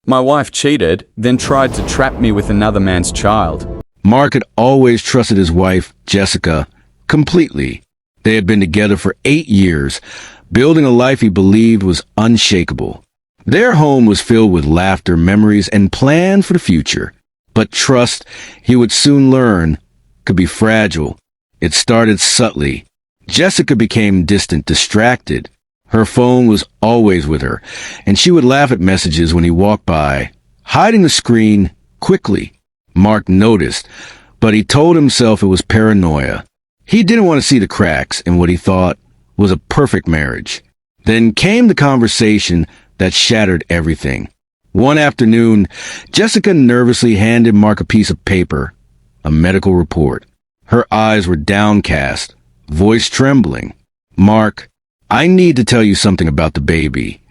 My wife cheated, then tried to trap me with another man's child. Mark had always trusted his wife, Jessica, completely. They had been together for 8 years, building a life he believed was unshakable. Their home was filled with laughter, memories, and plans for the future. But trust, he would soon learn, could be fragile. It started subtly. Jessica became distant, distracted. Her phone was always with her, and she would laugh at messages when he walked by, hiding the screen quickly. Mark noticed, but he told himself it was paranoia. He didn't want to see the cracks in what he thought was a perfect marriage. Then came the conversation that shattered everything. One afternoon, Jessica nervously handed Mark a piece of paper, a medical report. Her eyes were downcast, voice trembling. "Mark, I need to tell you something about the baby."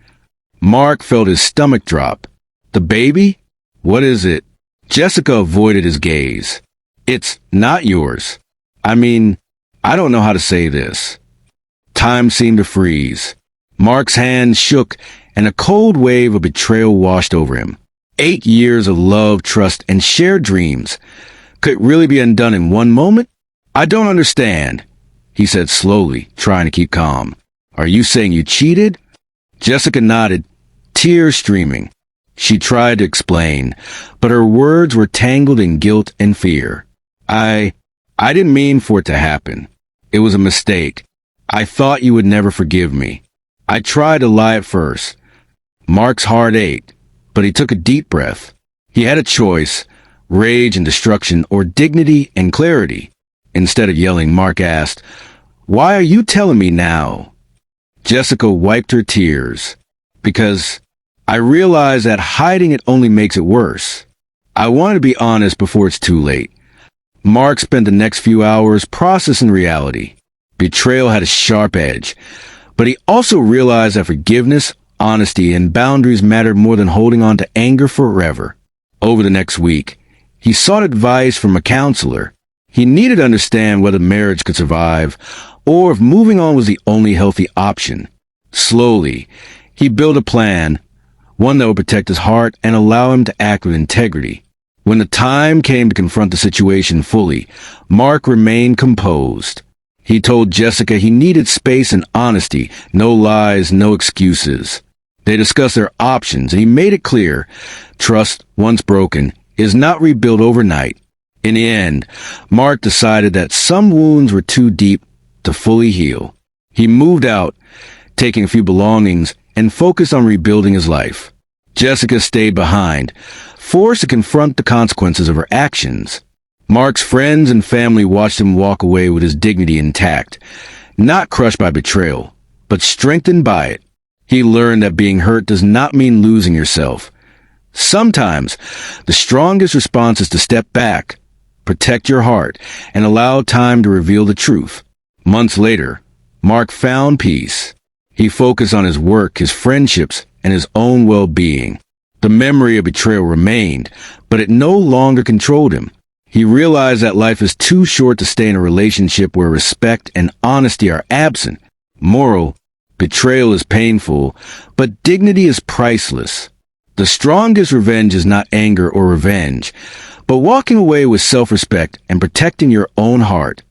Mark felt his stomach drop. "The baby? What is it?" Jessica avoided his gaze. "It's not yours. I mean, I don't know how to say this." Time seemed to freeze. Mark's hand shook, and a cold wave of betrayal washed over him. 8 years of love, trust, and shared dreams. Could it really be undone in one moment? "I don't understand," he said slowly, trying to keep calm. "Are you saying you cheated?" Jessica nodded, tears streaming. She tried to explain, but her words were tangled in guilt and fear. I didn't mean for it to happen. It was a mistake. I thought you would never forgive me. I tried to lie at first." Mark's heart ached, but he took a deep breath. He had a choice, rage and destruction, or dignity and clarity. Instead of yelling, Mark asked, "Why are you telling me now?" Jessica wiped her tears. "Because I realize that hiding it only makes it worse. I want to be honest before it's too late." Mark spent the next few hours processing reality. Betrayal had a sharp edge, but he also realized that forgiveness, honesty, and boundaries mattered more than holding on to anger forever. Over the next week, he sought advice from a counselor. He needed to understand whether marriage could survive, or if moving on was the only healthy option. Slowly, he built a plan, one that would protect his heart and allow him to act with integrity. When the time came to confront the situation fully, Mark remained composed. He told Jessica he needed space and honesty, no lies, no excuses. They discussed their options, and he made it clear, trust, once broken, is not rebuilt overnight. In the end, Mark decided that some wounds were too deep to fully heal. He moved out, taking a few belongings, and focused on rebuilding his life. Jessica stayed behind, forced to confront the consequences of her actions. Mark's friends and family watched him walk away with his dignity intact, not crushed by betrayal, but strengthened by it. He learned that being hurt does not mean losing yourself. Sometimes, the strongest response is to step back, protect your heart, and allow time to reveal the truth. Months later, Mark found peace. He focused on his work, his friendships, and his own well-being. The memory of betrayal remained, but it no longer controlled him. He realized that life is too short to stay in a relationship where respect and honesty are absent. Moral, betrayal is painful, but dignity is priceless. The strongest revenge is not anger or revenge, but walking away with self-respect and protecting your own heart.